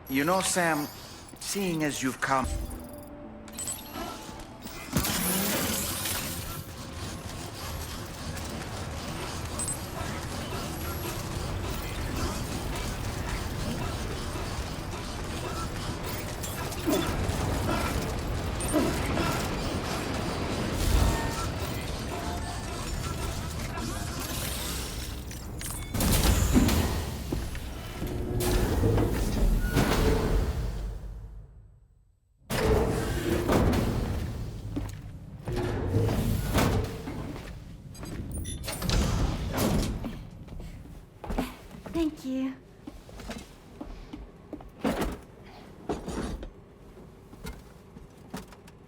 You know, Sam, seeing as you've come... Thank you.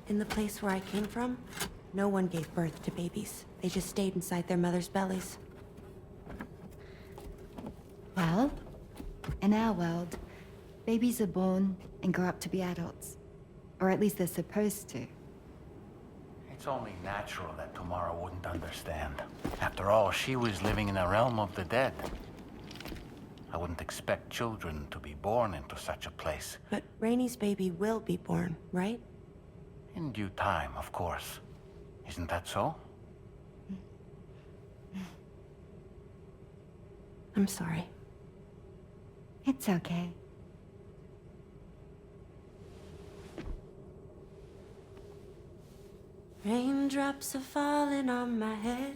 In the place where I came from, no one gave birth to babies. They just stayed inside their mother's bellies. Well, in our world, babies are born and grow up to be adults. Or at least they're supposed to. It's only natural that Tamara wouldn't understand. After all, she was living in a realm of the dead. I wouldn't expect children to be born into such a place. But Rainey's baby will be born, right? In due time, of course. Isn't that so? I'm sorry. It's okay. Raindrops are falling on my head.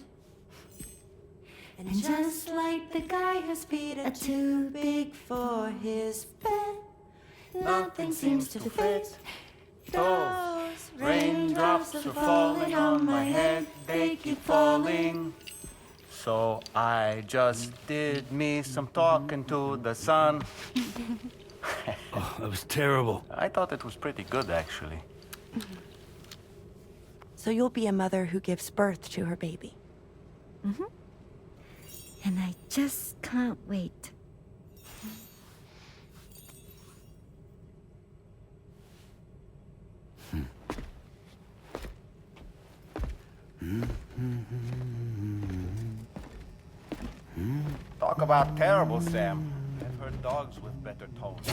And just like the guy whose feet are too big for his bed, nothing seems to fit. Those raindrops are falling on my head, they keep falling. So I just did me some talking to the sun. Oh, that was terrible. I thought it was pretty good, actually. So you'll be a mother who gives birth to her baby. Mm-hmm. And I just can't wait. Talk about terrible, Sam. I've heard dogs with better tones.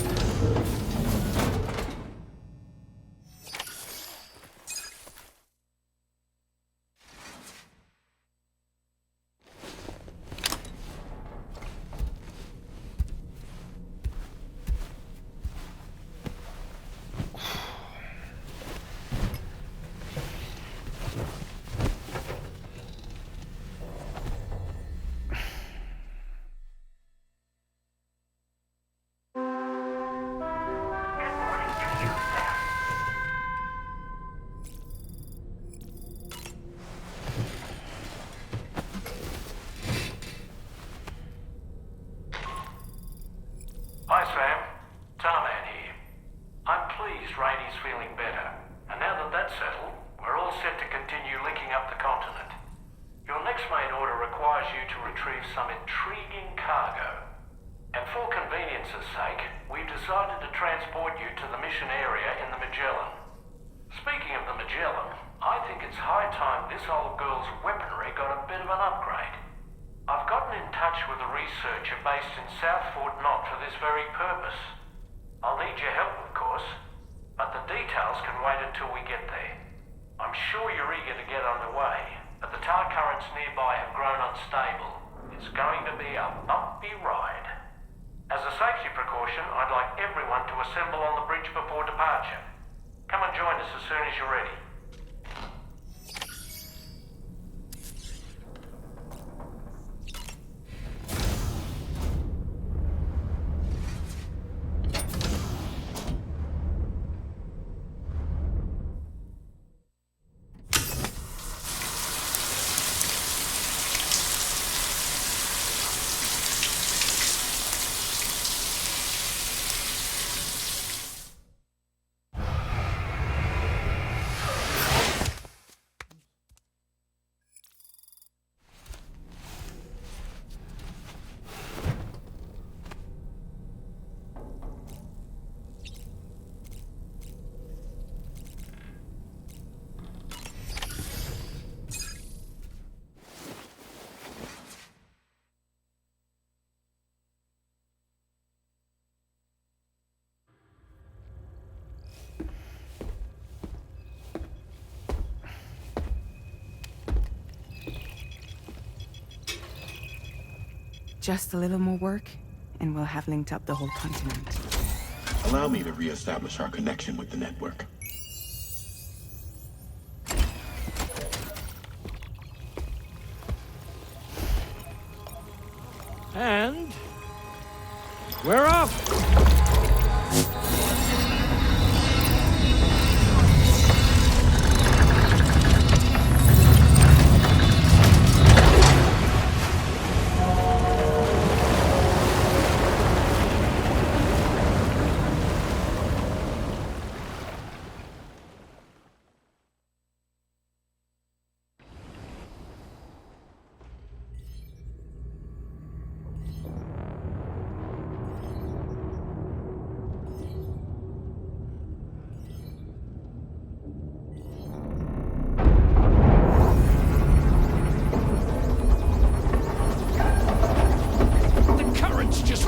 Hi Sam, Tarman here. I'm pleased Rainey's feeling better, and now that that's settled, we're all set to continue linking up the continent. Your next main order requires you to retrieve some intriguing cargo. And for convenience's sake, we've decided to transport you to the mission area in the Magellan. Speaking of the Magellan, I think it's high time this old girl's weaponry got a bit of an upgrade. I've gotten in touch with a researcher based in South Fort Knott for this very purpose. I'll need your help, of course, but the details can wait until we get there. I'm sure you're eager to get underway, but the tar currents nearby have grown unstable. It's going to be a bumpy ride. As a safety precaution, I'd like everyone to assemble on the bridge before departure. Come and join us as soon as you're ready. Just a little more work, and we'll have linked up the whole continent. Allow me to reestablish our connection with the network. And we're off!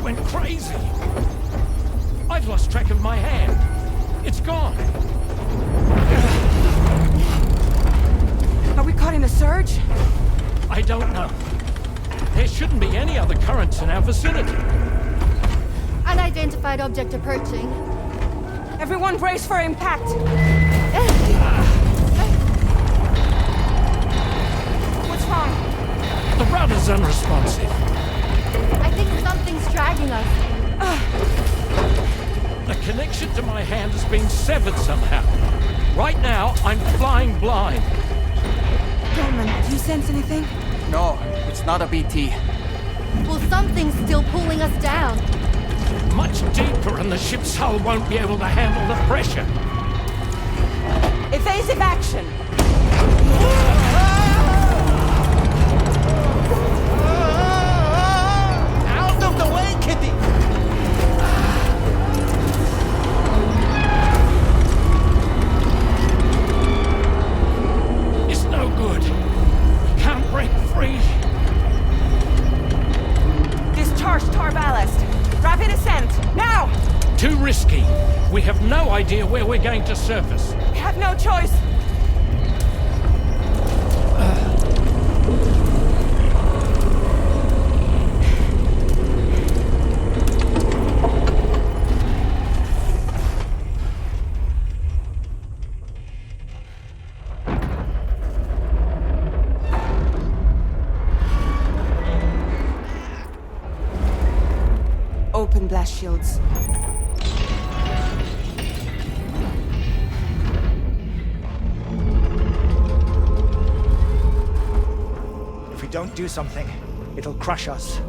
Went crazy. I've lost track of my hand. It's gone. Are we caught in a surge? I don't know. There shouldn't be any other currents in our vicinity. Unidentified object approaching. Everyone brace for impact. What's wrong? The rudder's unresponsive. I think something's dragging us. The connection to my hand has been severed somehow. Right now, I'm flying blind. Norman, do you sense anything? No, it's not a BT. Well, something's still pulling us down. Much deeper and the ship's hull won't be able to handle the pressure. Evasive action! Out of the way, Kitty! It's no good. Can't break free. Discharge tar ballast. Rapid ascent, now! Too risky. We have no idea where we're going to surface. We have no choice. Open blast shields. If we don't do something, it'll crush us.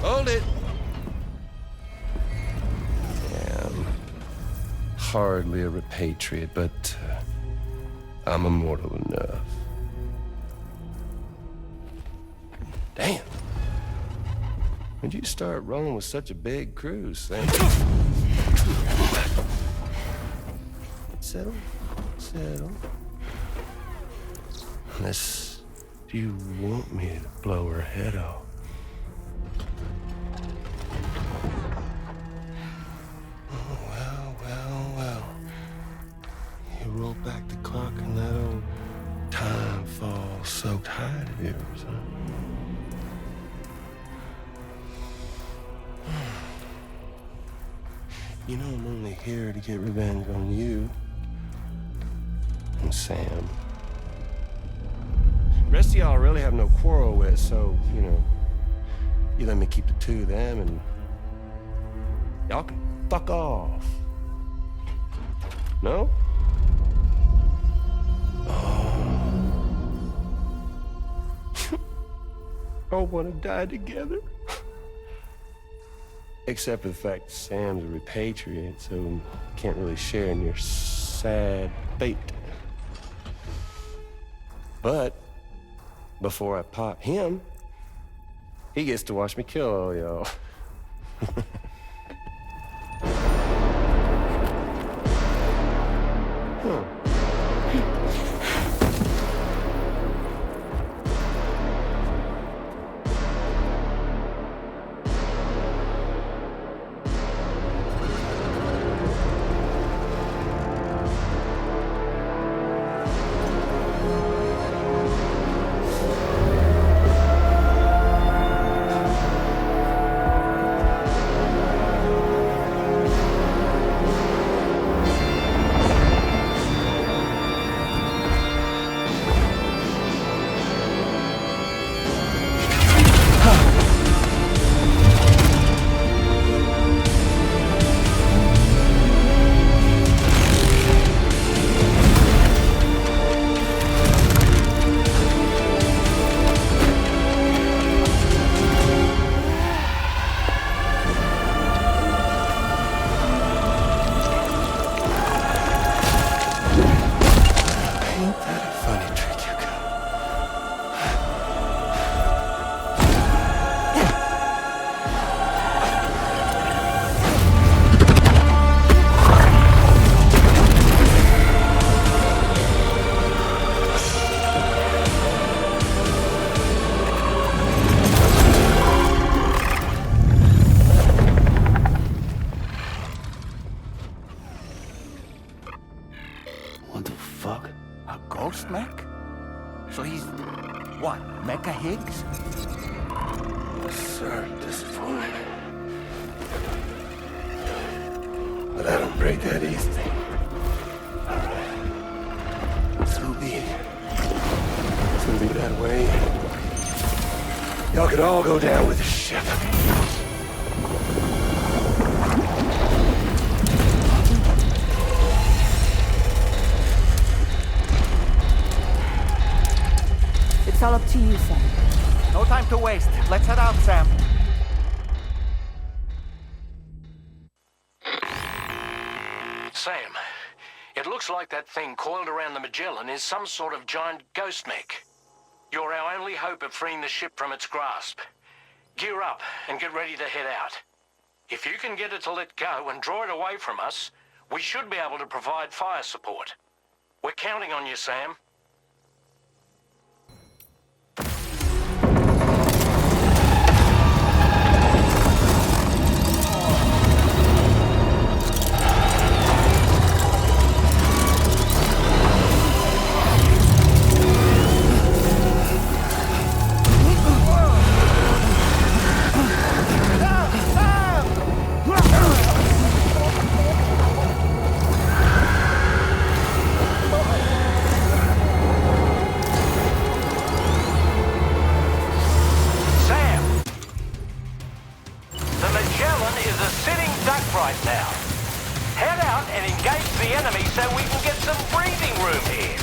Hold it. Yeah, I'm hardly a repatriate, but I'm immortal enough. Damn. When'd you start rolling with such a big crew, Sam? Settle. Settle. Unless you want me to blow her head off. Roll back the clock and that old time fall soaked hide of yours, huh? You know I'm only here to get revenge on you and Sam. The rest of y'all I really have no quarrel with, so, you know, you let me keep the two of them and y'all can fuck off. No? All want to die together. Except for the fact that Sam's a repatriate, so can't really share in your sad fate. But before I pop him, he gets to watch me kill all y'all. What the fuck? A ghost mech? So he's... what? Mecha Higgs? Sir, at this point. But I don't break that easy. So be it. It's gonna be that way. Y'all could all go down with the ship. It's all up to you, Sam. No time to waste. Let's head out, Sam. Sam, it looks like that thing coiled around the Magellan is some sort of giant ghost mech. You're our only hope of freeing the ship from its grasp. Gear up and get ready to head out. If you can get it to let go and draw it away from us, we should be able to provide fire support. We're counting on you, Sam. Right now. Head out and engage the enemy so we can get some breathing room here.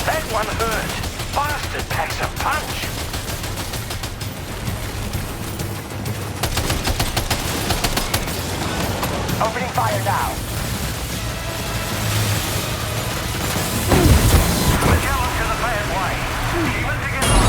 That one hurt. Bastard packs a punch. Opening fire now. Magellan's in a bad way. Keep it together.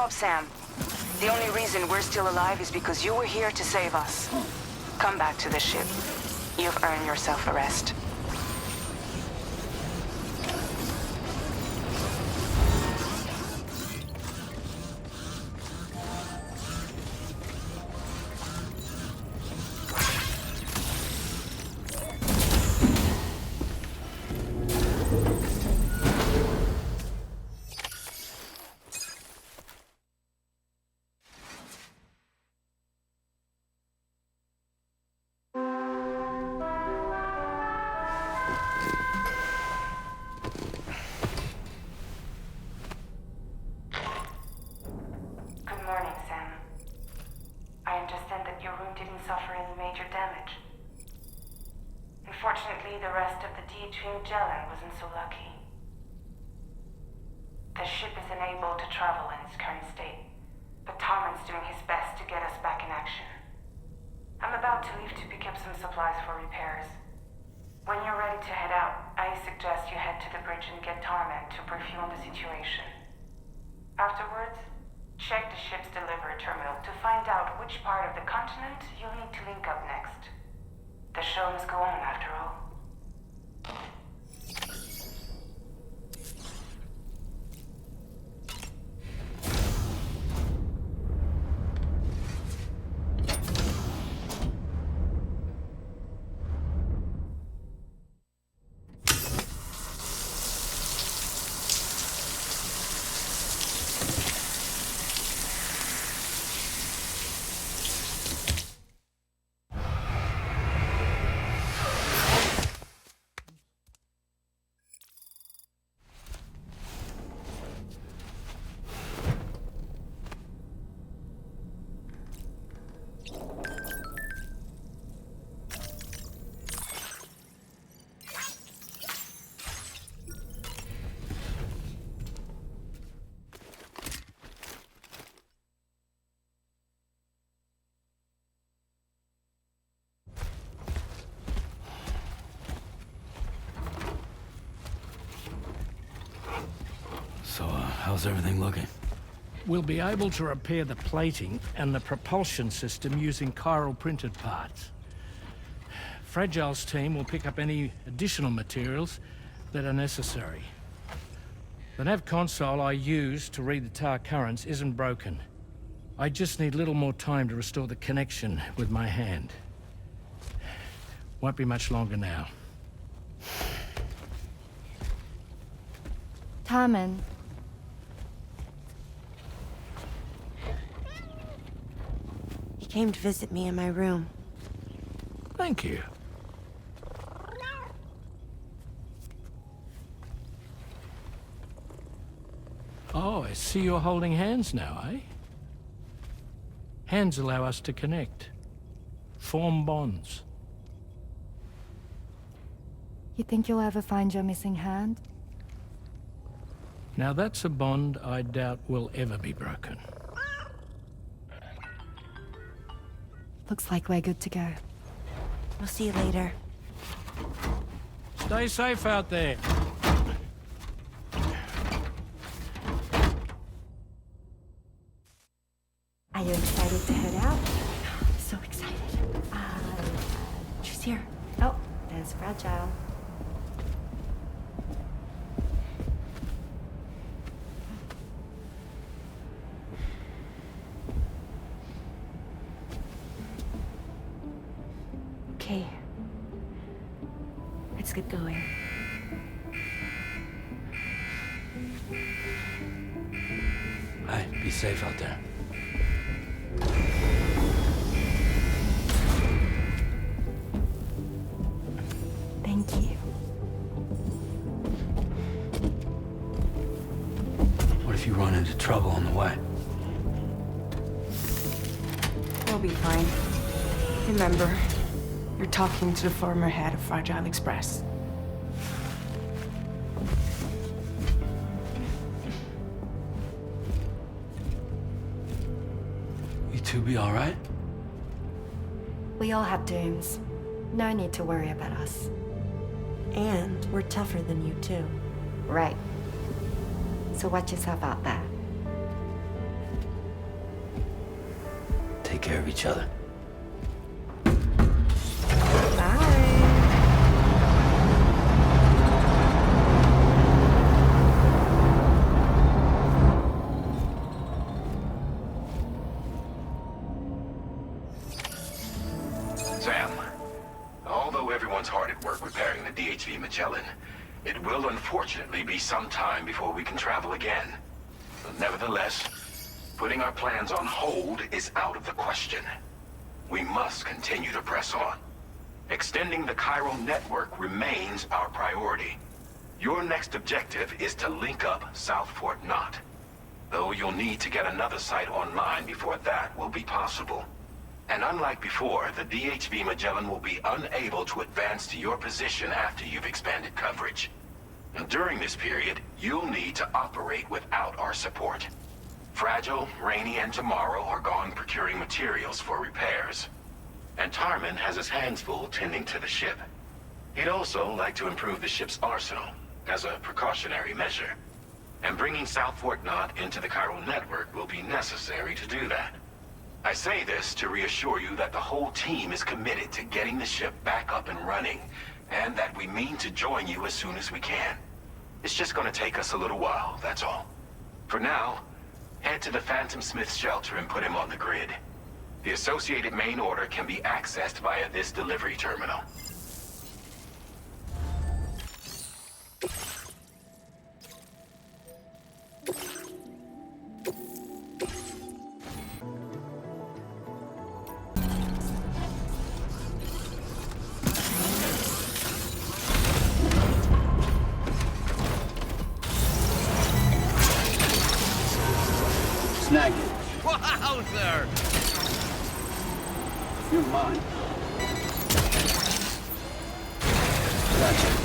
job, Sam. The only reason we're still alive is because you were here to save us. Come back to the ship. You've earned yourself a rest. Unfortunately, the rest of the Magellan wasn't so lucky. The ship is unable to travel in its current state, but Tarman's doing his best to get us back in action. I'm about to leave to pick up some supplies for repairs. When you're ready to head out, I suggest you head to the bridge and get Tarman to brief you on the situation. Afterwards, check the ship's delivery terminal to find out which part of the continent you'll need to link up next. The show must go on, after all. So, how's everything looking? We'll be able to repair the plating and the propulsion system using chiral printed parts. Fragile's team will pick up any additional materials that are necessary. The nav console I use to read the tower currents isn't broken. I just need a little more time to restore the connection with my hand. Won't be much longer now. Tarman. He came to visit me in my room. Thank you. Oh, I see you're holding hands now, eh? Hands allow us to connect, form bonds. You think you'll ever find your missing hand? Now that's a bond I doubt will ever be broken. Looks like we're good to go. We'll see you later. Stay safe out there. Are you excited to head out? So excited. She's here. Oh, there's Fragile. Okay. Let's get going. Hey, be safe out there. Thank you. What if you run into trouble on the way? We'll be fine. Remember, you're talking to the former head of Fragile Express. You two be all right? We all have dooms. No need to worry about us. And we're tougher than you, too. Right. So watch yourself out there. take care of each other. Sam, although everyone's hard at work repairing the DHV Magellan, it will unfortunately be some time before we can travel again. Nevertheless, putting our plans on hold is out of the question. We must continue to press on. Extending the chiral network remains our priority. Your next objective is to link up South Fort Knot. Though you'll need to get another site online before that will be possible. And unlike before, the DHV Magellan will be unable to advance to your position after you've expanded coverage. And during this period, you'll need to operate without our support. Fragile, Rainy, and Tomorrow are gone procuring materials for repairs. And Tarman has his hands full tending to the ship. He'd also like to improve the ship's arsenal, as a precautionary measure. And bringing South Fort Knot into the chiral network will be necessary to do that. I say this to reassure you that the whole team is committed to getting the ship back up and running, and that we mean to join you as soon as we can. It's just gonna take us a little while, that's all. For now, head to the Phantom Smith's shelter and put him on the grid. The associated main order can be accessed via this delivery terminal. Snag it. Wowzer! You're mine. Gotcha.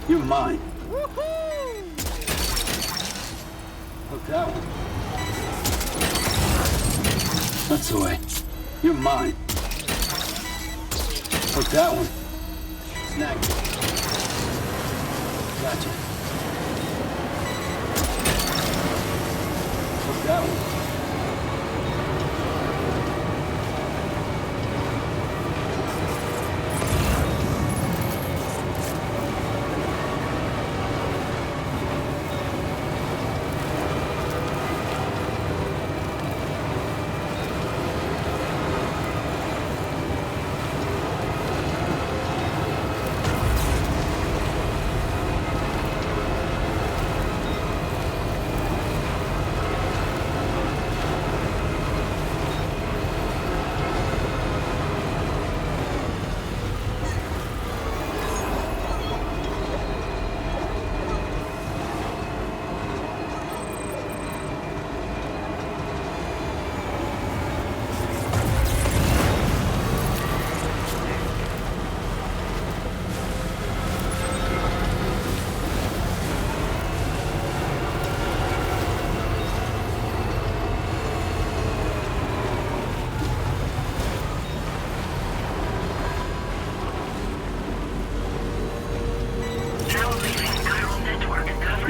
You're mine. Woohoo! Hook that one. That's the way. You're mine. Hook that one. Snag it. Gotcha. Hook that one.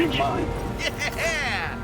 You're mine. Yeah!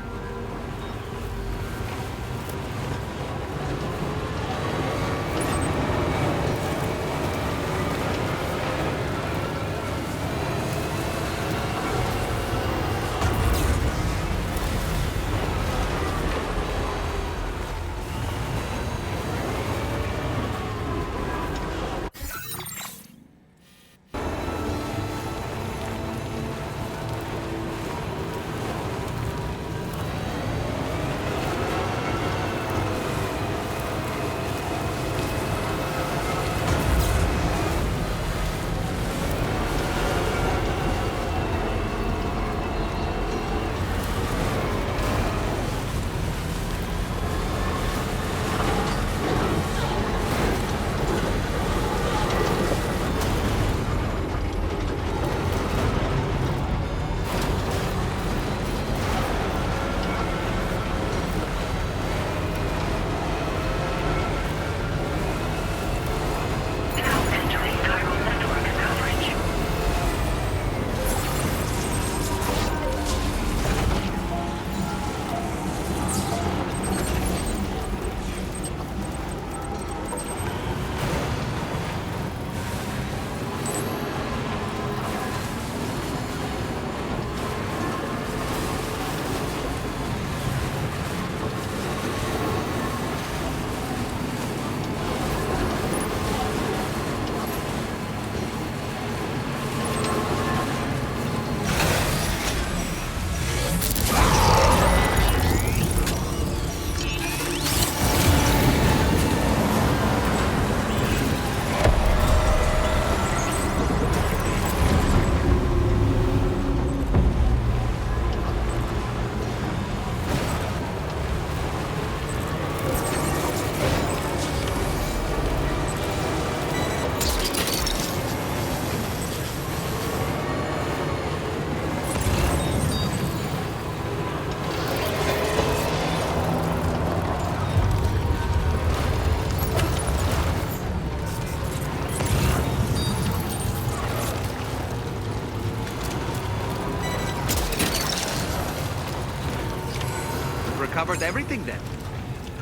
covered everything then.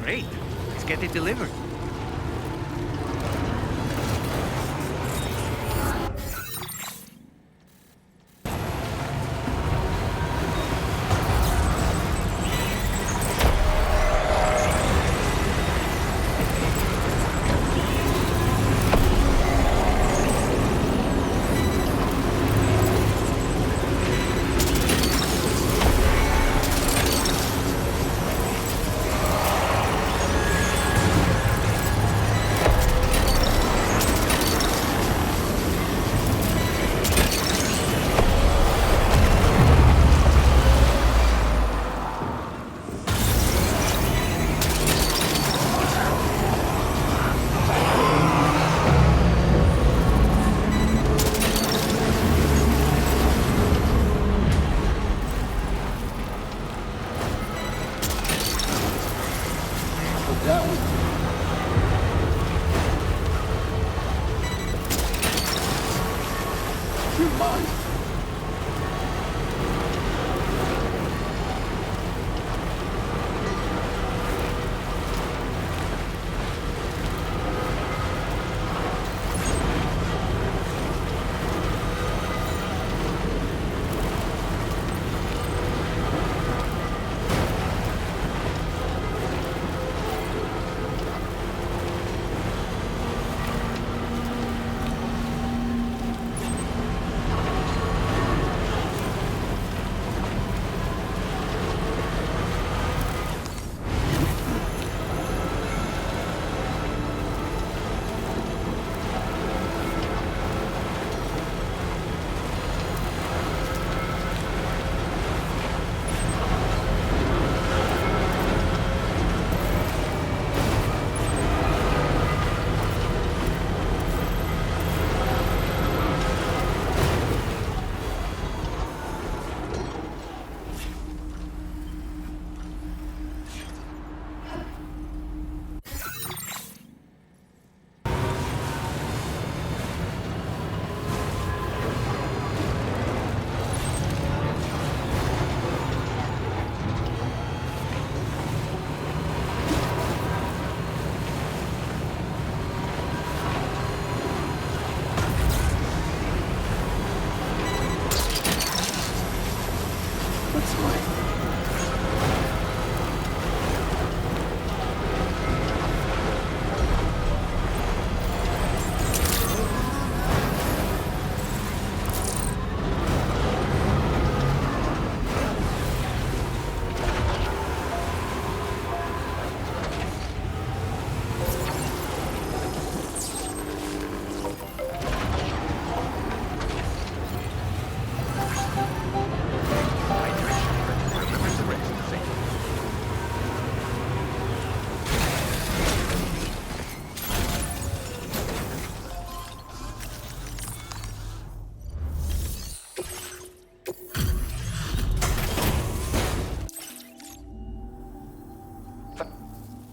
Great. Let's get it delivered.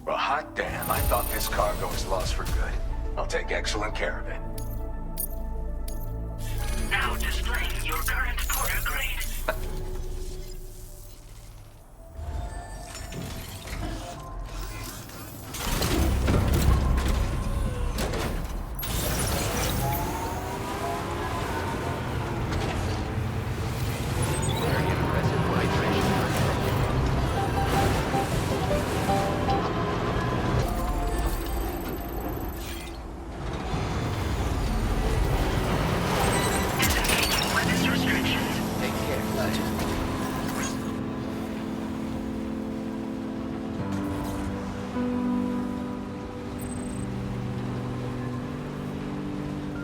Well, hot damn, I thought this cargo was lost for good. I'll take excellent care of it. Now displaying your current porter grade.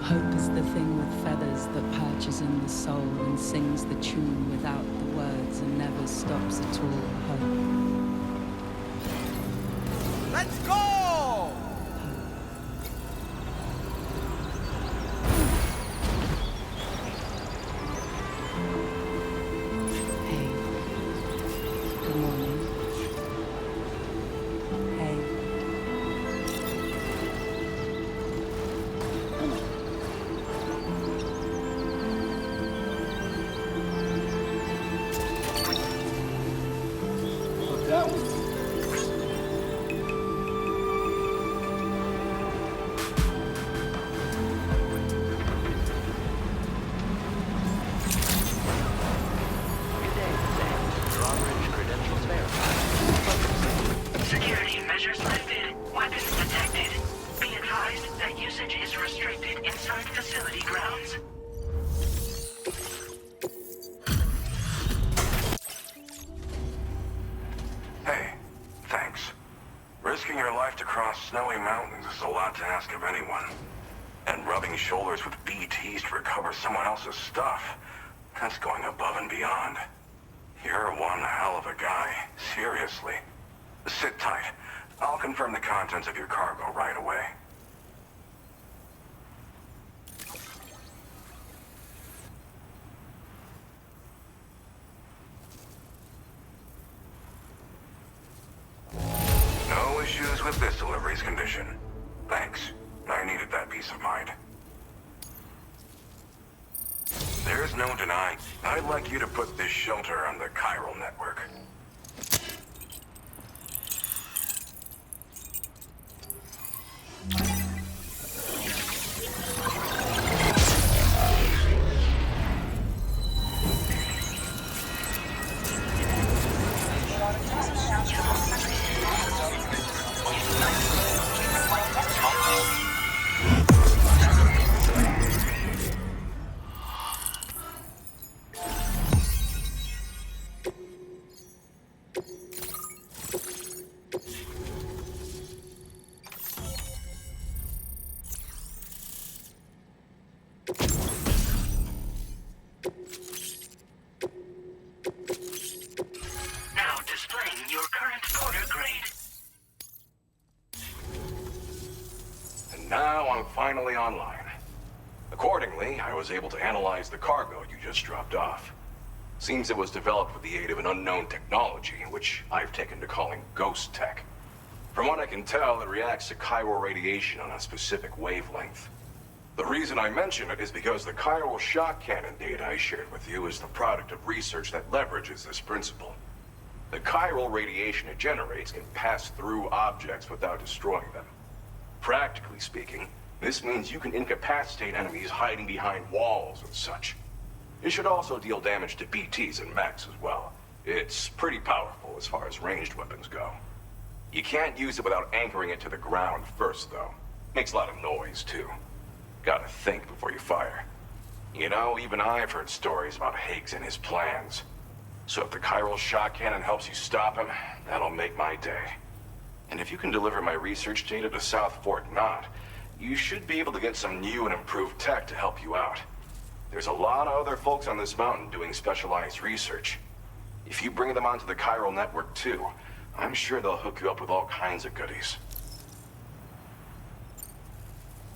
Hope is the thing with feathers that perches in the soul and sings the tune without the words and never stops at all. Hope. Let's go! Hey. Good morning. Hey. That one. inside facility grounds. Hey, thanks. Risking your life to cross snowy mountains is a lot to ask of anyone. And rubbing shoulders with BTs to recover someone else's stuff, that's going above and beyond. You're one hell of a guy, seriously. Sit tight. I'll confirm the contents of your cargo right away. No issues with this delivery's condition. Thanks. I needed that peace of mind. There's no denying. I'd like you to put this shelter on the chiral network. Now displaying your current porter grade. And now I'm finally online. Accordingly, I was able to analyze the cargo you just dropped off. Seems it was developed with the aid of an unknown technology, which I've taken to calling ghost tech. From what I can tell, it reacts to chiral radiation on a specific wavelength. The reason I mention it is because the chiral shock cannon data I shared with you is the product of research that leverages this principle. The chiral radiation it generates can pass through objects without destroying them. Practically speaking, this means you can incapacitate enemies hiding behind walls and such. It should also deal damage to BTs and mechs as well. It's pretty powerful as far as ranged weapons go. You can't use it without anchoring it to the ground first, though. Makes a lot of noise, too. Gotta think before you fire. You know, even I've heard stories about Higgs and his plans. So if the chiral shock cannon helps you stop him, that'll make my day. And if you can deliver my research data to South Fort Knot, you should be able to get some new and improved tech to help you out. There's a lot of other folks on this mountain doing specialized research. If you bring them onto the chiral network too, I'm sure they'll hook you up with all kinds of goodies.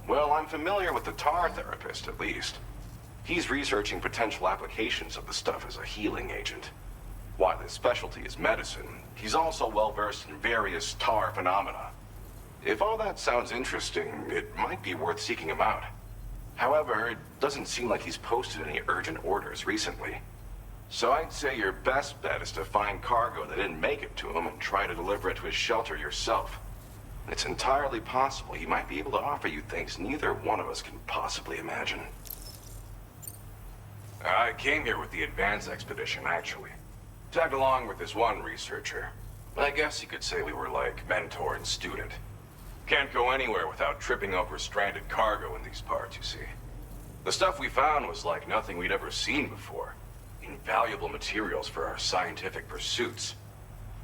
Well, I'm familiar with the tar therapist, at least. He's researching potential applications of the stuff as a healing agent. While his specialty is medicine, he's also well-versed in various tar phenomena. If all that sounds interesting, it might be worth seeking him out. However, it doesn't seem like he's posted any urgent orders recently. So I'd say your best bet is to find cargo that didn't make it to him and try to deliver it to his shelter yourself. It's entirely possible he might be able to offer you things neither one of us can possibly imagine. I came here with the advance expedition, actually. Tagged along with this one researcher. I guess you could say we were like mentor and student. Can't go anywhere without tripping over stranded cargo in these parts, you see. The stuff we found was like nothing we'd ever seen before. Invaluable materials for our scientific pursuits.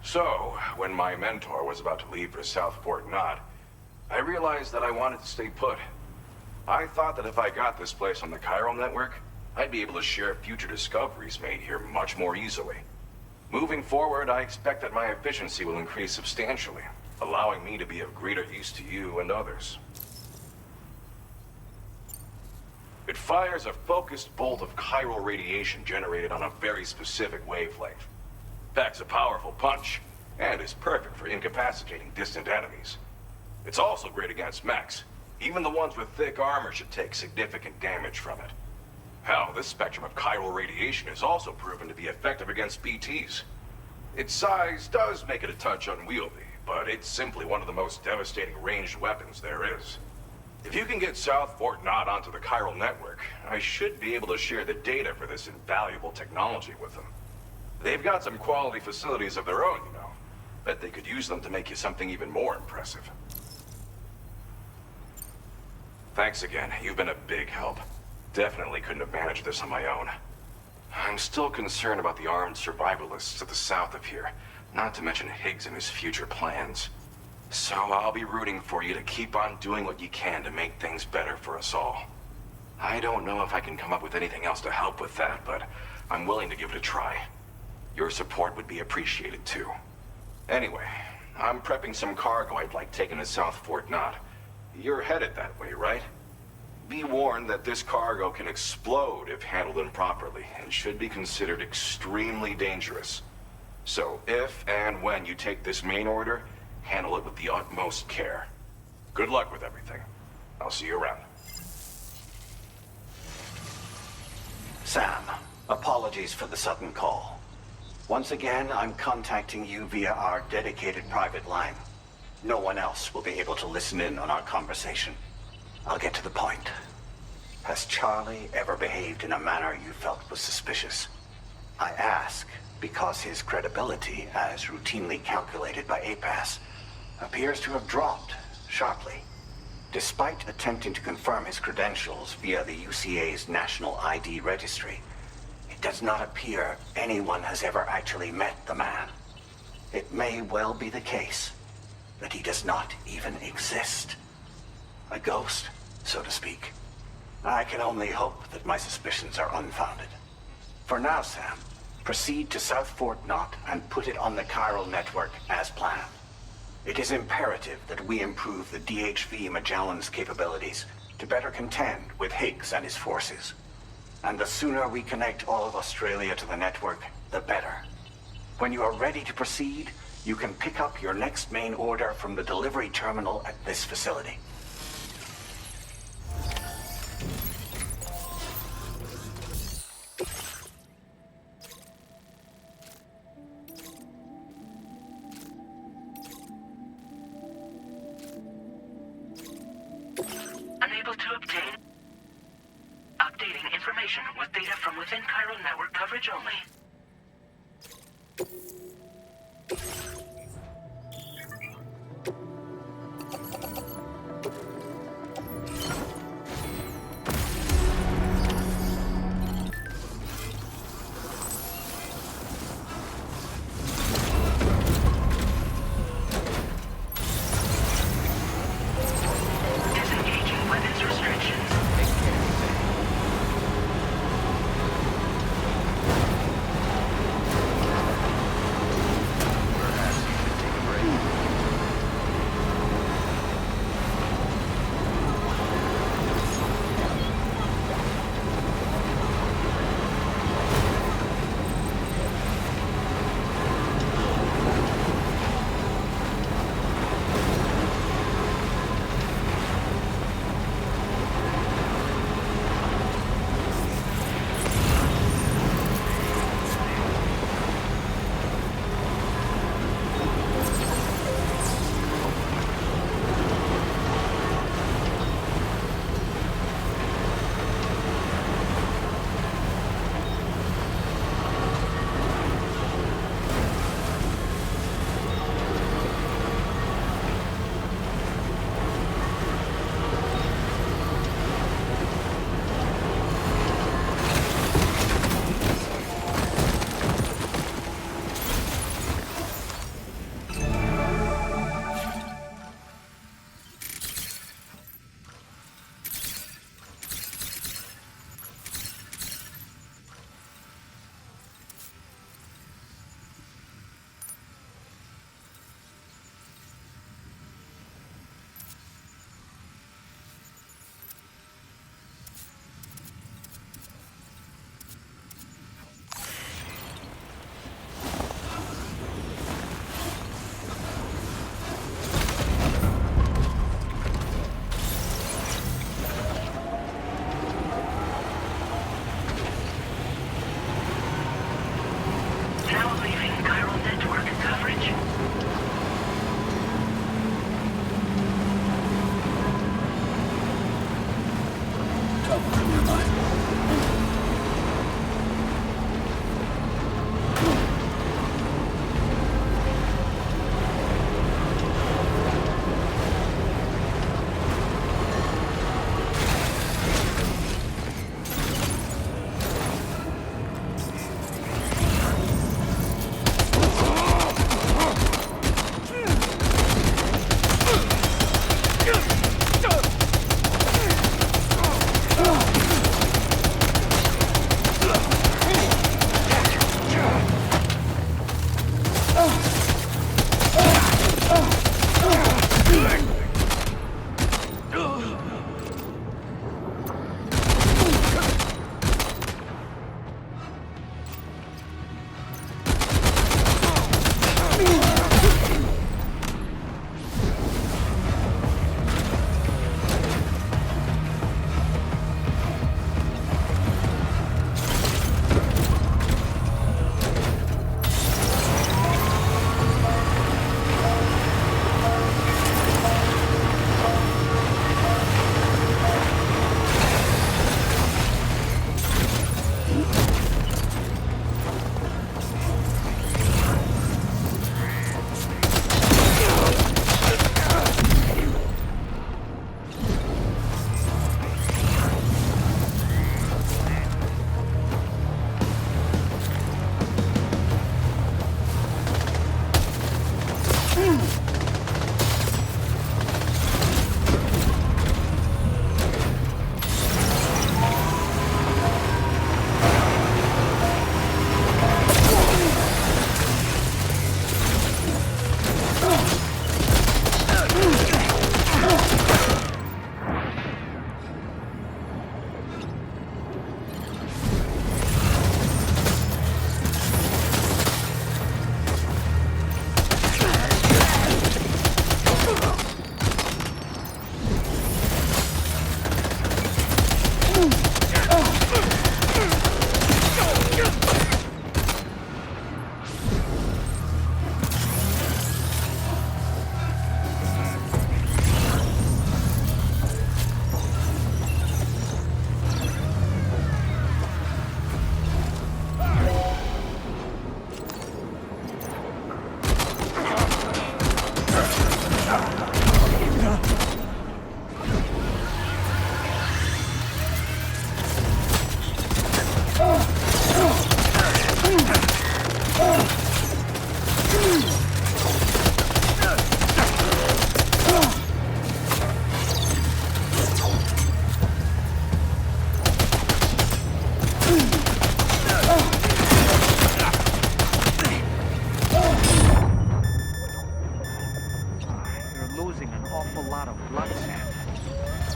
So, when my mentor was about to leave for South Fort Knot, I realized that I wanted to stay put. I thought that if I got this place on the chiral network, I'd be able to share future discoveries made here much more easily. Moving forward, I expect that my efficiency will increase substantially, allowing me to be of greater use to you and others. It fires a focused bolt of chiral radiation generated on a very specific wavelength. Packs a powerful punch, and is perfect for incapacitating distant enemies. It's also great against mechs. Even the ones with thick armor should take significant damage from it. Hell, this spectrum of chiral radiation is also proven to be effective against BTs. Its size does make it a touch unwieldy, but it's simply one of the most devastating ranged weapons there is. If you can get South Fort Knot onto the chiral network, I should be able to share the data for this invaluable technology with them. They've got some quality facilities of their own, you know. Bet they could use them to make you something even more impressive. Thanks again. You've been a big help. Definitely couldn't have managed this on my own. I'm still concerned about the armed survivalists to the south of here, not to mention Higgs and his future plans. So I'll be rooting for you to keep on doing what you can to make things better for us all. I don't know if I can come up with anything else to help with that, but I'm willing to give it a try. Your support would be appreciated too. Anyway, I'm prepping some cargo I'd like taken to South Fort Knott. You're headed that way, right? Be warned that this cargo can explode if handled improperly, and should be considered extremely dangerous. So if and when you take this main order, handle it with the utmost care. Good luck with everything. I'll see you around. Sam, apologies for the sudden call. Once again, I'm contacting you via our dedicated private line. No one else will be able to listen in on our conversation. I'll get to the point. Has Charlie ever behaved in a manner you felt was suspicious? I ask because his credibility, as routinely calculated by APAS, appears to have dropped sharply. Despite attempting to confirm his credentials via the UCA's National ID Registry, it does not appear anyone has ever actually met the man. It may well be the case that he does not even exist. A ghost, so to speak. I can only hope that my suspicions are unfounded. For now, Sam, proceed to South Fort Knott and put it on the chiral network as planned. It is imperative that we improve the DHV Magellan's capabilities to better contend with Higgs and his forces. And the sooner we connect all of Australia to the network, the better. When you are ready to proceed, you can pick up your next main order from the delivery terminal at this facility. Unable to obtain. Updating information with data from within chiral network coverage only. Disengaging weapons restrictions.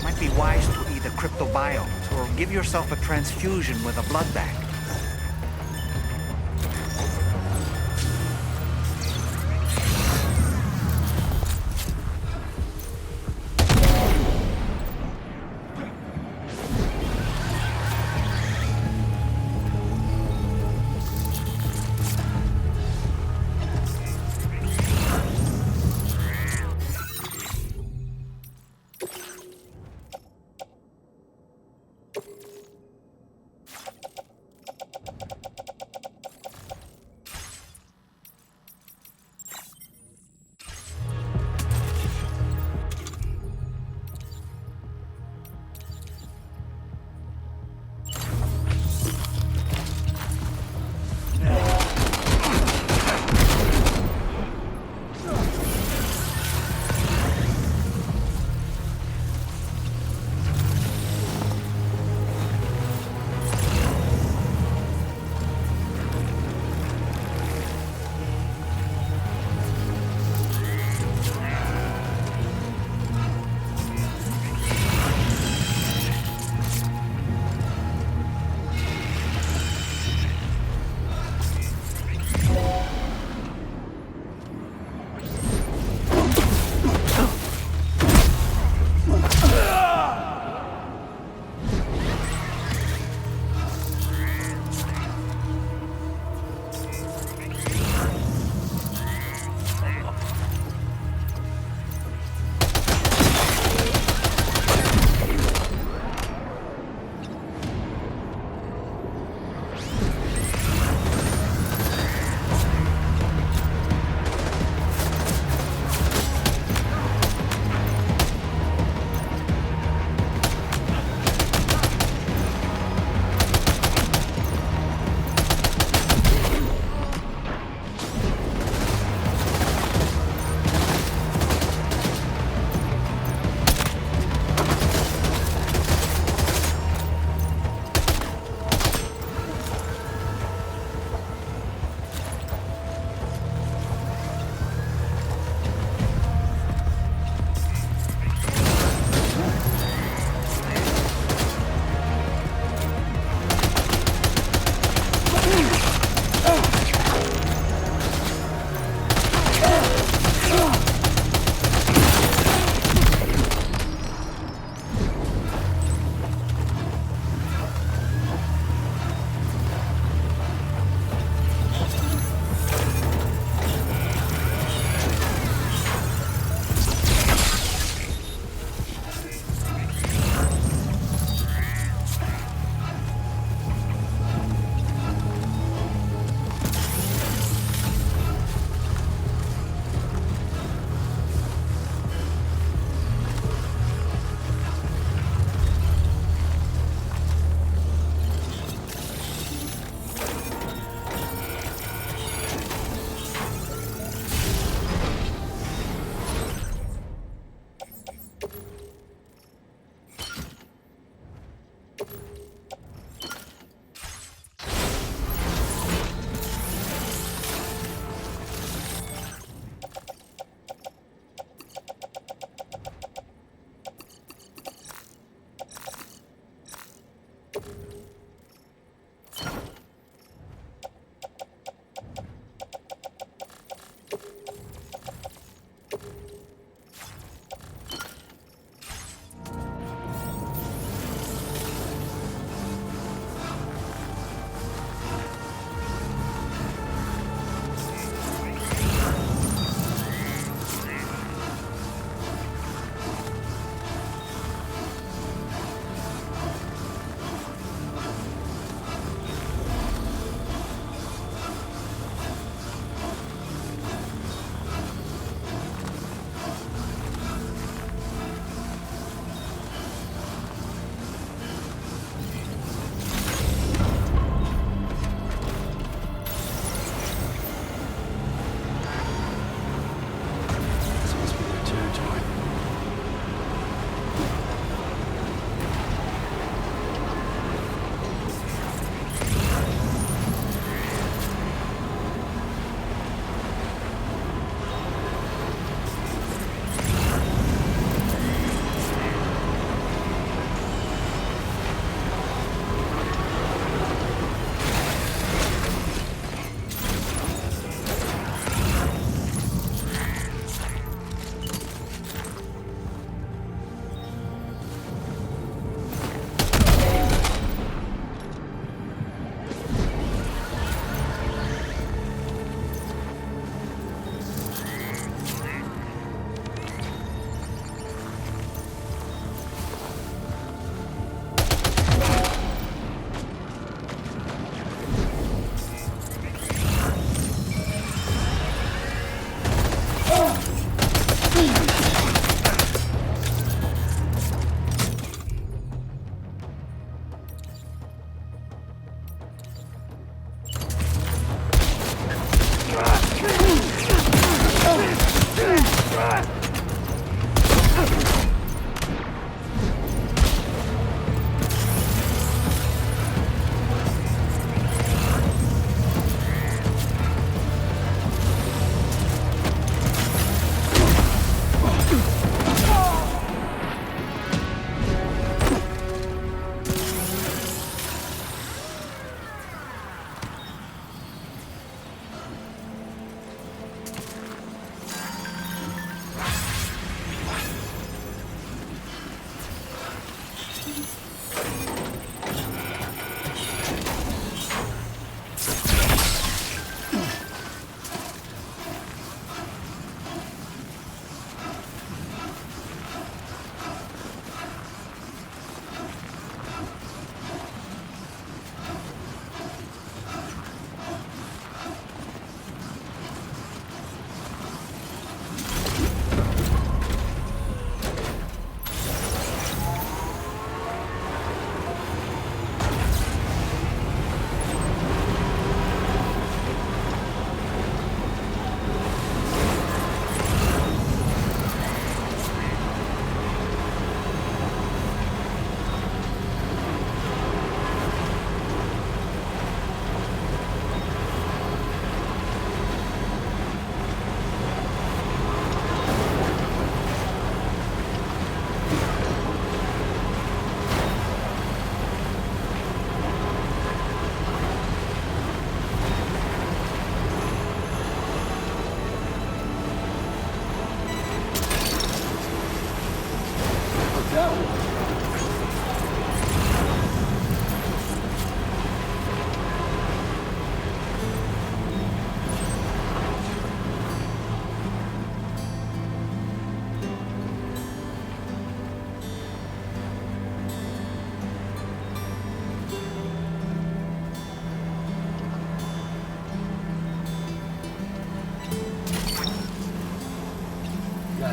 Might be wise to either cryptobiomes or give yourself a transfusion with a blood bank.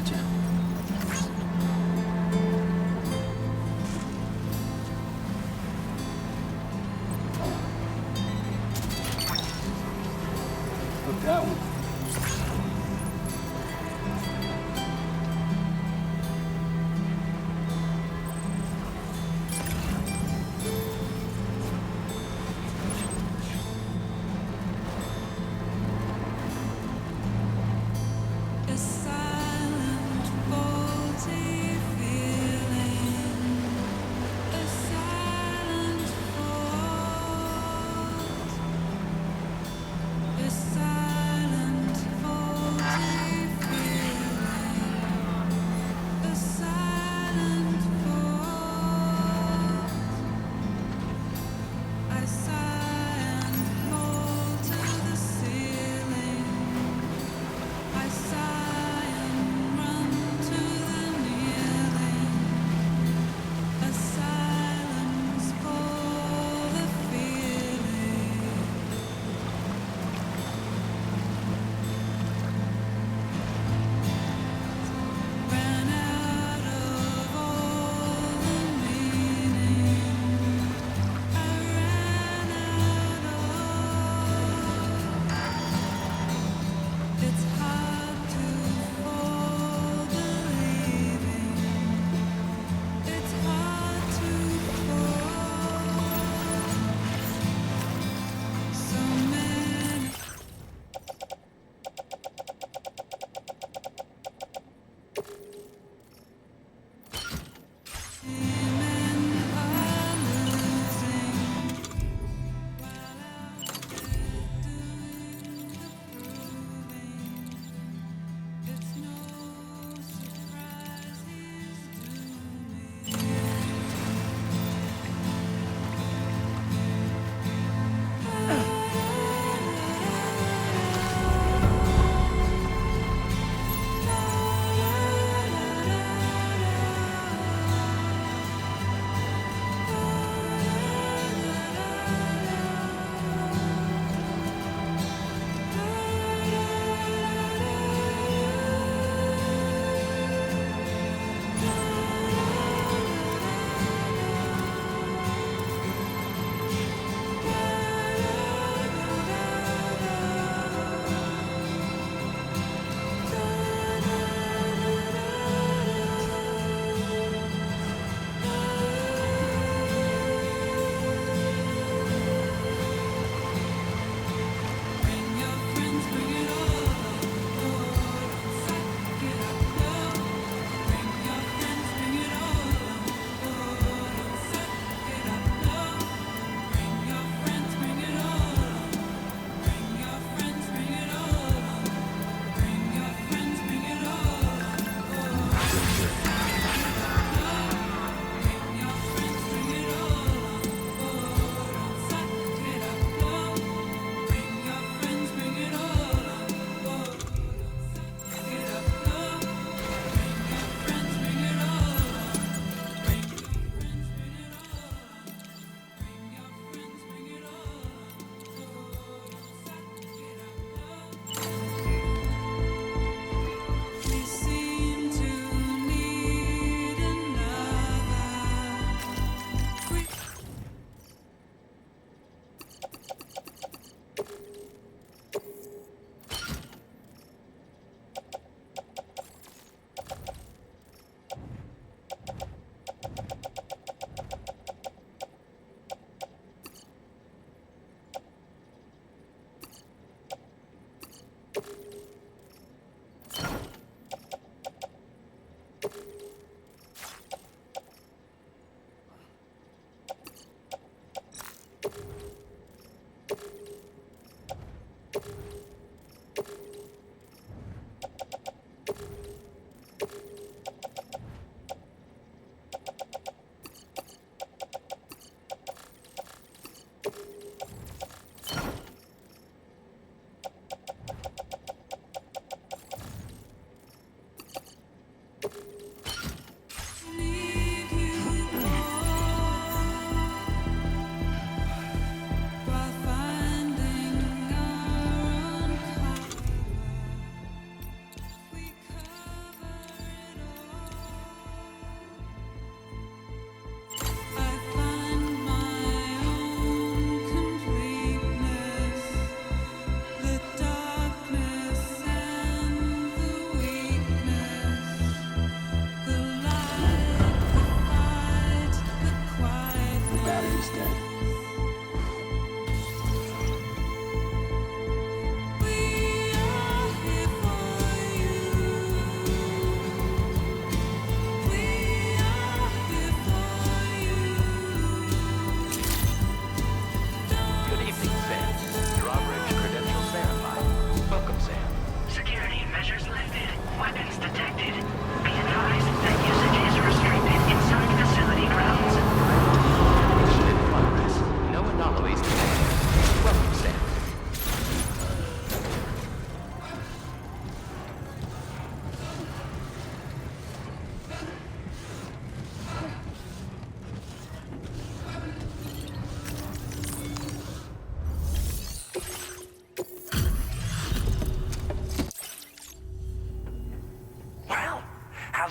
Gotcha.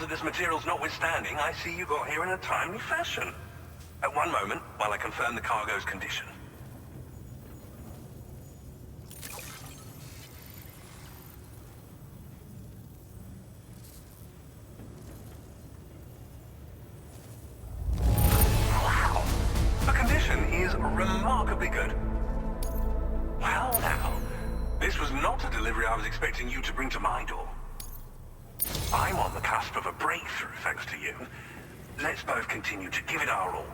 hazardous materials notwithstanding, I see you got here in a timely fashion. At one moment, while I confirm the cargo's condition. Wow! The condition is remarkably good. Well now, this was not the delivery I was expecting you to bring to my door. I'm on the cusp of a breakthrough, thanks to you. Let's both continue to give it our all.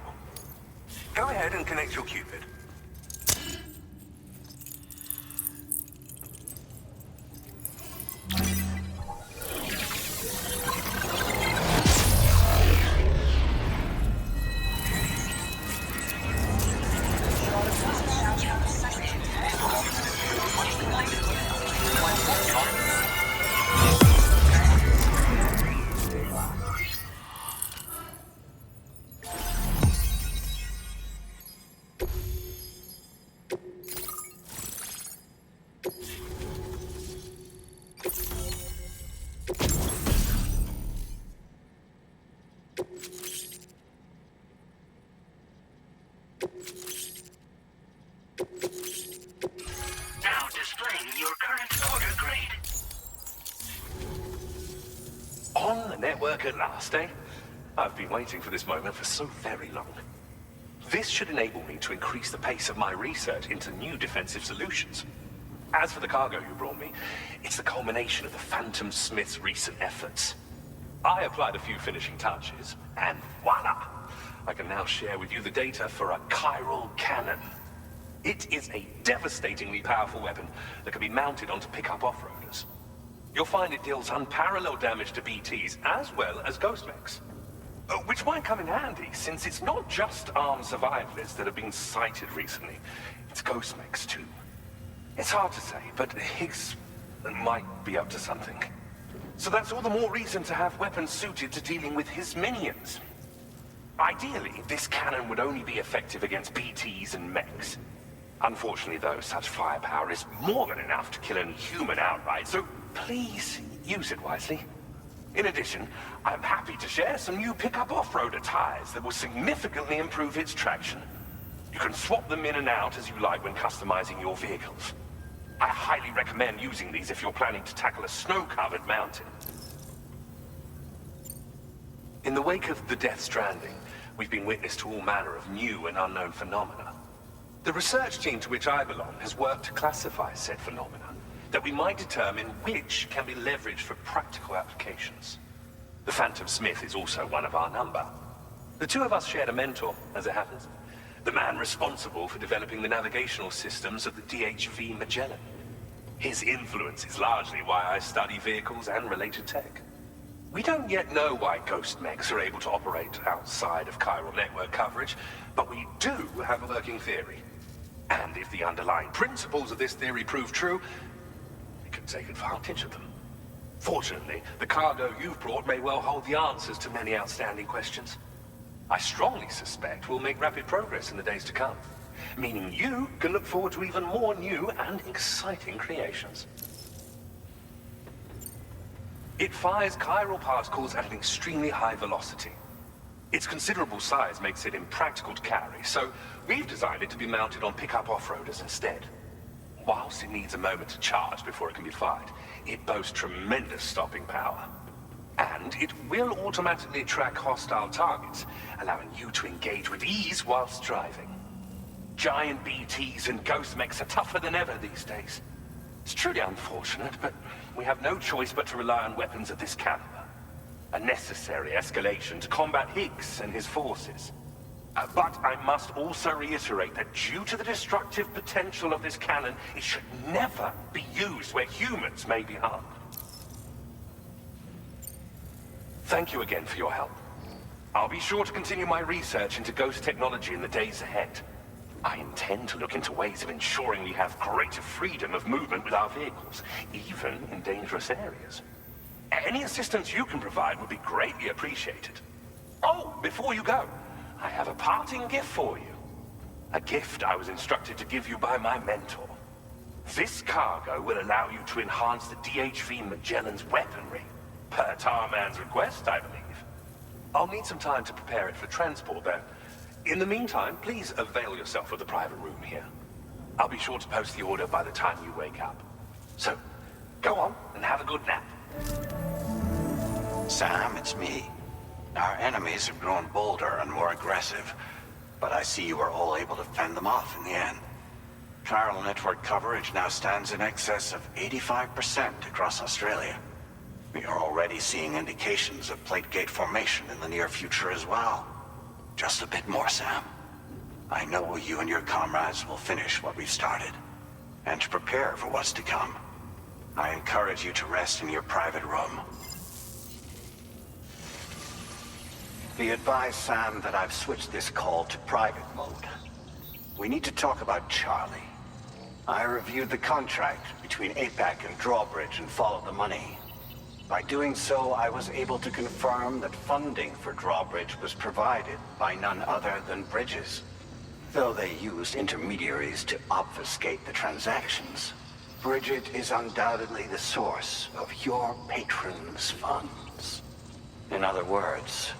Go ahead and connect your Cupid. Now displaying your current order grade. On the network at last, eh? I've been waiting for this moment for so very long. This should enable me to increase the pace of my research into new defensive solutions. As for the cargo you brought me, it's the culmination of the Phantom Smith's recent efforts. I applied a few finishing touches, and voila! I can now share with you the data for a chiral cannon. It is a devastatingly powerful weapon that can be mounted onto pickup off-roaders. You'll find it deals unparalleled damage to BTs as well as ghost mechs. Which might come in handy, since it's not just armed survivalists that have been sighted recently. It's ghost mechs too. It's hard to say, but Higgs might be up to something. So that's all the more reason to have weapons suited to dealing with his minions. Ideally, this cannon would only be effective against BTs and mechs. Unfortunately, though, such firepower is more than enough to kill any human outright, so please use it wisely. In addition, I'm happy to share some new pickup off-roader tires that will significantly improve its traction. You can swap them in and out as you like when customizing your vehicles. I highly recommend using these if you're planning to tackle a snow-covered mountain. In the wake of the Death Stranding, we've been witness to all manner of new and unknown phenomena. The research team to which I belong has worked to classify said phenomena, that we might determine which can be leveraged for practical applications. The Phantom Smith is also one of our number. The two of us shared a mentor, as it happens. The man responsible for developing the navigational systems of the DHV Magellan. His influence is largely why I study vehicles and related tech. We don't yet know why ghost mechs are able to operate outside of chiral network coverage, but we do have a working theory. And if the underlying principles of this theory prove true, we can take advantage of them. Fortunately, the cargo you've brought may well hold the answers to many outstanding questions. I strongly suspect we'll make rapid progress in the days to come, meaning you can look forward to even more new and exciting creations. It fires chiral particles at an extremely high velocity. Its considerable size makes it impractical to carry, so we've designed it to be mounted on pickup off-roaders instead. Whilst it needs a moment to charge before it can be fired, it boasts tremendous stopping power. And it will automatically track hostile targets, allowing you to engage with ease whilst driving. Giant BTs and ghost mechs are tougher than ever these days. It's truly unfortunate, but we have no choice but to rely on weapons of this caliber. A necessary escalation to combat Higgs and his forces. But I must also reiterate that due to the destructive potential of this cannon, it should never be used where humans may be harmed. Thank you again for your help. I'll be sure to continue my research into ghost technology in the days ahead. I intend to look into ways of ensuring we have greater freedom of movement with our vehicles, even in dangerous areas. Any assistance you can provide would be greatly appreciated. Oh, before you go, I have a parting gift for you. A gift I was instructed to give you by my mentor. This cargo will allow you to enhance the DHV Magellan's weaponry, Per Tarman's request, I believe. I'll need some time to prepare it for transport, then. In the meantime, please avail yourself of the private room here. I'll be sure to post the order by the time you wake up. So, go on and have a good nap. Sam, it's me. Our enemies have grown bolder and more aggressive, but I see you were all able to fend them off in the end. Chiral network coverage now stands in excess of 85% across Australia. We are already seeing indications of plate gate formation in the near future as well. Just a bit more, Sam. I know you and your comrades will finish what we've started, and to prepare for what's to come. I encourage you to rest in your private room. Be advised, Sam, that I've switched this call to private mode. We need to talk about Charlie. I reviewed the contract between APAC and Drawbridge and followed the money. By doing so, I was able to confirm that funding for Drawbridge was provided by none other than Bridges. Though they used intermediaries to obfuscate the transactions, Bridget is undoubtedly the source of your patron's funds. In other words,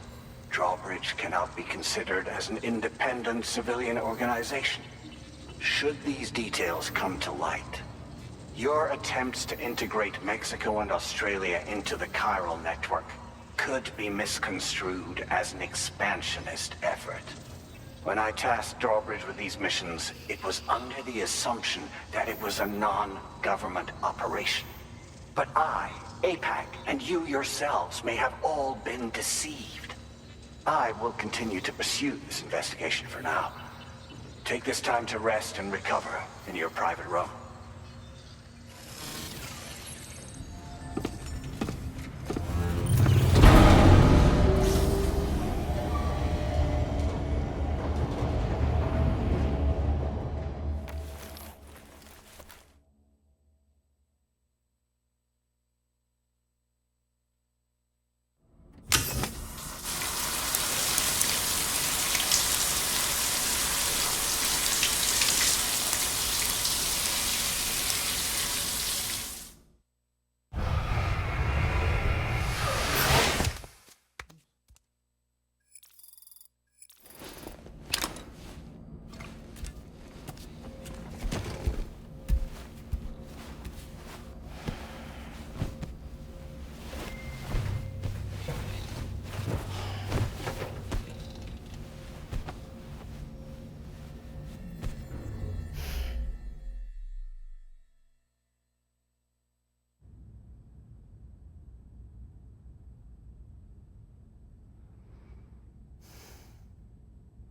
Drawbridge cannot be considered as an independent civilian organization. Should these details come to light, your attempts to integrate Mexico and Australia into the chiral network could be misconstrued as an expansionist effort. When I tasked Drawbridge with these missions, it was under the assumption that it was a non-government operation. But I, APAC, and you yourselves may have all been deceived. I will continue to pursue this investigation for now. Take this time to rest and recover in your private room.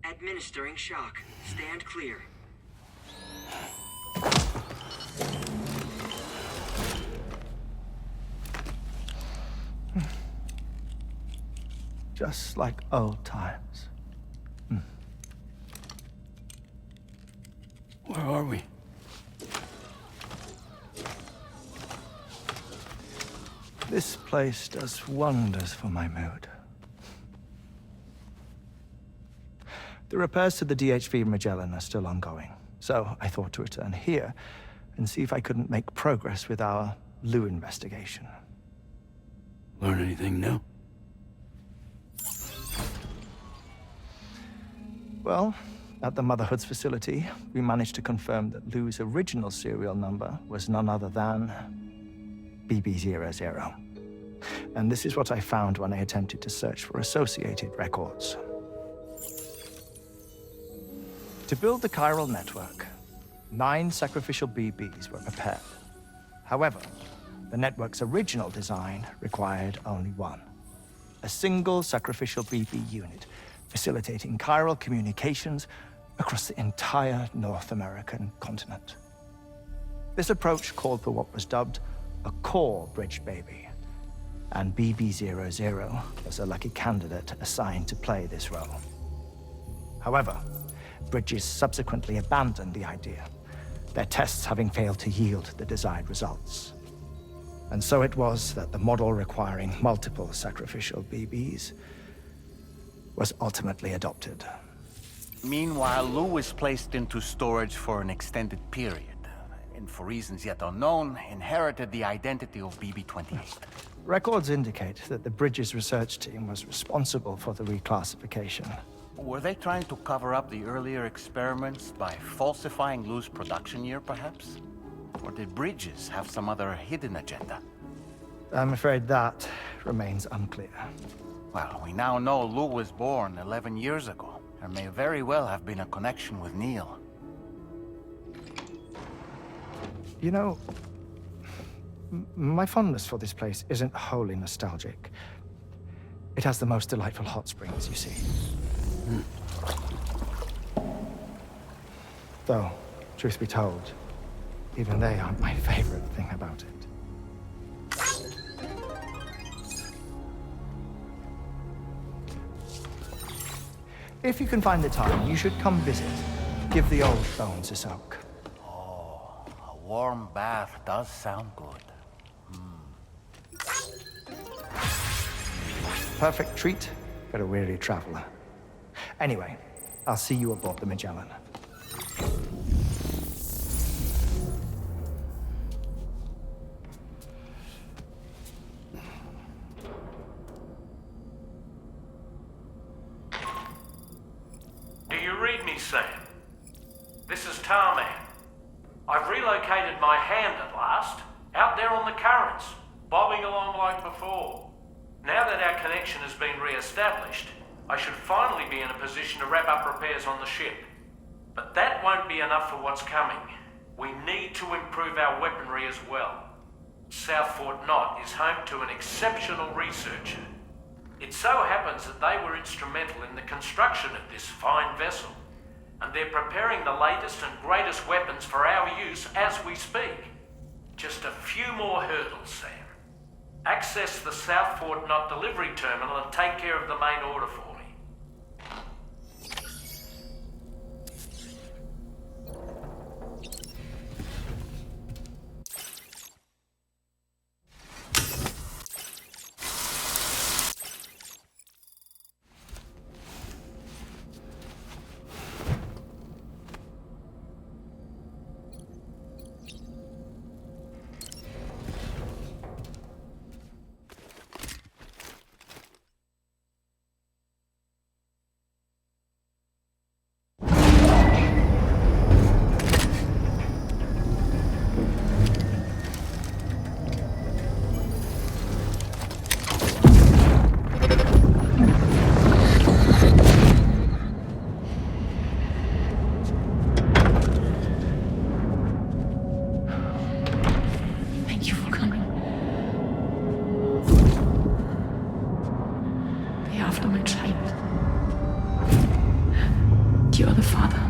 Administering shock. Stand clear. Just like old times. Where are we? This place does wonders for my mood. The repairs to the DHV Magellan are still ongoing, so I thought to return here and see if I couldn't make progress with our Lou investigation. Learn anything new? Well, at the Motherhood's facility, we managed to confirm that Lou's original serial number was none other than BB00. And this is what I found when I attempted to search for associated records. To build the chiral network, 9 sacrificial BBs were prepared. However, the network's original design required only 1. A single sacrificial BB unit, facilitating chiral communications across the entire North American continent. This approach called for what was dubbed a core bridge baby, and BB00 was a lucky candidate assigned to play this role. However, Bridges subsequently abandoned the idea, their tests having failed to yield the desired results. And so it was that the model requiring multiple sacrificial BBs was ultimately adopted. Meanwhile, Lou was placed into storage for an extended period. and for reasons yet unknown, inherited the identity of BB-28. Records indicate that the Bridges research team was responsible for the reclassification. Were they trying to cover up the earlier experiments by falsifying Lou's production year, perhaps? Or did Bridges have some other hidden agenda? I'm afraid that remains unclear. Well, we now know Lou was born 11 years ago. There may very well have been a connection with Neil. You know, my fondness for this place isn't wholly nostalgic. It has the most delightful hot springs, you see. Though, truth be told, even they aren't my favorite thing about it. If you can find the time, you should come visit. Give the old bones a soak. Oh, a warm bath does sound good. Perfect treat for a weary traveler. Anyway, I'll see you aboard the Magellan. Do you read me, Sam? This is Tarman. I've relocated my hand at last, out there on the currents, bobbing along like before. Now that our connection has been re-established, I should finally be in a position to wrap up repairs on the ship. But that won't be enough for what's coming. We need to improve our weaponry as well. South Fort Knot is home to an exceptional researcher. It so happens that they were instrumental in the construction of this fine vessel, and they're preparing the latest and greatest weapons for our use as we speak. Just a few more hurdles, Sam. Access the South Fort Knot delivery terminal and take care of the main order for me. You're the father.